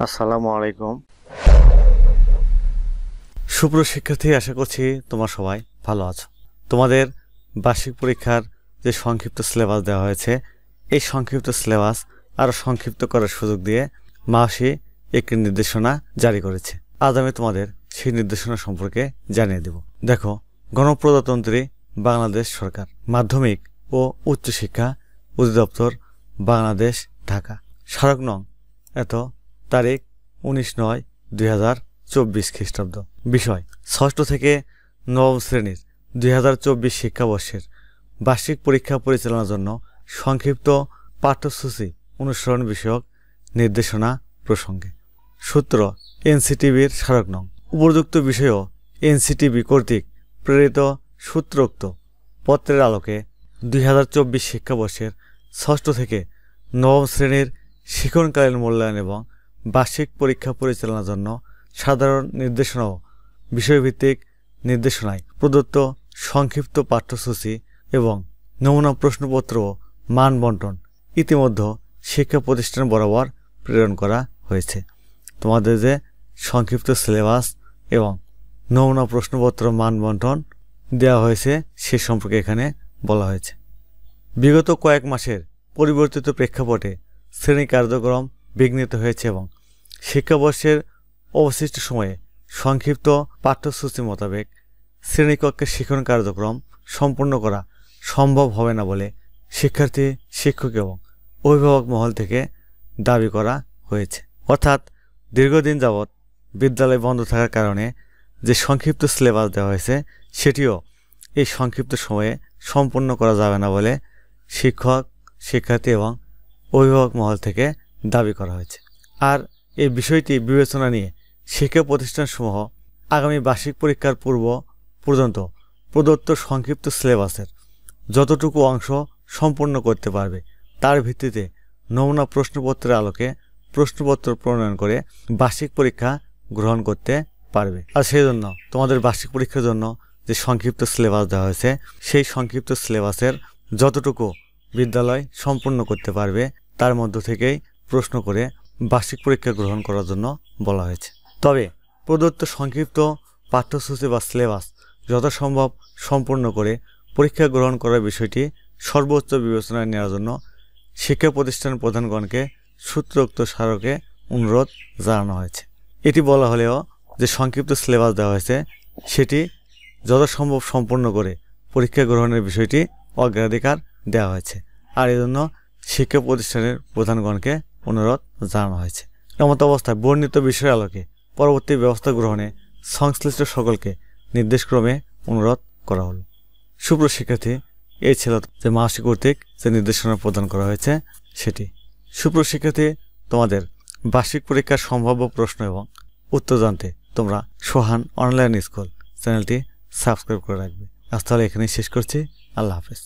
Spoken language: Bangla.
আসসালামু আলাইকুম। সুপ্রিয় শিক্ষার্থী, আশা করছি তোমরা সবাই ভালো আছো। তোমাদের বার্ষিক পরীক্ষার যে সংক্ষিপ্ত সিলেবাস দেওয়া হয়েছে, এই সংক্ষিপ্ত সিলেবাস আরও সংক্ষিপ্ত করার সুযোগ দিয়ে মাসি একটি নির্দেশনা জারি করেছে। আজ আমি তোমাদের সেই নির্দেশনা সম্পর্কে জানিয়ে দেব। দেখো, গণপ্রজাতন্ত্রী বাংলাদেশ সরকার, মাধ্যমিক ও উচ্চশিক্ষা অধিদপ্তর, বাংলাদেশ, ঢাকা। স্মারক নং এত, তারিখ 19/9/2024 খ্রিস্টাব্দ। বিষয়: ষষ্ঠ থেকে নবম শ্রেণীর 2024 শিক্ষাবর্ষের বার্ষিক পরীক্ষা পরিচালনার জন্য সংক্ষিপ্ত পাঠ্যসূচি অনুসরণ বিষয়ক নির্দেশনা প্রসঙ্গে। সূত্র: এনসিটিবির স্মারক নং। উপযুক্ত বিষয়ও এনসিটিবি কর্তৃক প্রেরিত সূত্রোক্ত পত্রের আলোকে 2024 শিক্ষাবর্ষের ষষ্ঠ থেকে নবম শ্রেণীর শিক্ষণকালীন মূল্যায়ন এবং বার্ষিক পরীক্ষা পরিচালনার জন্য সাধারণ নির্দেশনা ও বিষয়ভিত্তিক নির্দেশনায় প্রদত্ত সংক্ষিপ্ত পাঠ্যসূচি এবং নমুনা প্রশ্নপত্র ও মান বণ্টন ইতিমধ্যে শিক্ষা প্রতিষ্ঠান বরাবর প্রেরণ করা হয়েছে। তোমাদের যে সংক্ষিপ্ত সিলেবাস এবং নমুনা প্রশ্নপত্র মান বণ্টন দেওয়া হয়েছে সে সম্পর্কে এখানে বলা হয়েছে। বিগত কয়েক মাসের পরিবর্তিত প্রেক্ষাপটে শ্রেণী কার্যক্রম বিঘ্নিত হয়েছে এবং শিক্ষাবর্ষের অবশিষ্ট সময়ে সংক্ষিপ্ত পাঠ্যসূচি মোতাবেক শ্রেণীকক্ষের শিক্ষণ কার্যক্রম সম্পন্ন করা সম্ভব হবে না বলে শিক্ষার্থী, শিক্ষক এবং অভিভাবক মহল থেকে দাবি করা হয়েছে। অর্থাৎ দীর্ঘদিন যাবৎ বিদ্যালয় বন্ধ থাকার কারণে যে সংক্ষিপ্ত সিলেবাস দেওয়া হয়েছে সেটিও এই সংক্ষিপ্ত সময়ে সম্পন্ন করা যাবে না বলে শিক্ষক, শিক্ষার্থী এবং অভিভাবক মহল থেকে দাবি করা হয়েছে। আর এই বিষয়টি বিবেচনা নিয়ে শিক্ষা প্রতিষ্ঠানসমূহ আগামী বার্ষিক পরীক্ষার পূর্ব পর্যন্ত প্রদত্ত সংক্ষিপ্ত সিলেবাসের যতটুকু অংশ সম্পন্ন করতে পারবে তার ভিত্তিতে নমুনা প্রশ্নপত্রের আলোকে প্রশ্নপত্র প্রণয়ন করে বার্ষিক পরীক্ষা গ্রহণ করতে পারবে। আর সেই জন্য তোমাদের বার্ষিক পরীক্ষার জন্য যে সংক্ষিপ্ত সিলেবাস দেওয়া হয়েছে সেই সংক্ষিপ্ত সিলেবাসের যতটুকু বিদ্যালয় সম্পূর্ণ করতে পারবে তার মধ্য থেকেই প্রশ্ন করে বার্ষিক পরীক্ষা গ্রহণ করার জন্য বলা হয়েছে। তবে প্রদত্ত সংক্ষিপ্ত পাঠ্যসূচি বা সিলেবাস যথাসম্ভব সম্পূর্ণ করে পরীক্ষা গ্রহণ করার বিষয়টি সর্বোচ্চ বিবেচনায় নেওয়ার জন্য শিক্ষা প্রতিষ্ঠান প্রধানগণকে সূত্রোক্ত স্মারকে অনুরোধ জানানো হয়েছে। এটি বলা হলেও যে সংক্ষিপ্ত সিলেবাস দেওয়া হয়েছে সেটি যথাসম্ভব সম্পূর্ণ করে পরীক্ষা গ্রহণের বিষয়টি অগ্রাধিকার দেওয়া হয়েছে। আর এজন্য শিক্ষা প্রতিষ্ঠানের প্রধানগণকে অনুরোধ জানানো হয়েছে। এমত অবস্থায় বর্ণিত বিষয়ের আলোকে পরবর্তী ব্যবস্থা গ্রহণে সংশ্লিষ্ট সকলকে নির্দেশক্রমে অনুরোধ করা হলো। সুপ্রিয় শিক্ষার্থী, এই ছিল যে মাসি কর্তৃক যে নির্দেশনা প্রদান করা হয়েছে সেটি। সুপ্রিয় শিক্ষার্থী, তোমাদের বার্ষিক পরীক্ষার সম্ভাব্য প্রশ্ন এবং উত্তর জানতে তোমরা সোহান অনলাইন স্কুল চ্যানেলটি সাবস্ক্রাইব করে রাখবে। আজ তাহলে এখানেই শেষ করছি। আল্লাহ হাফেজ।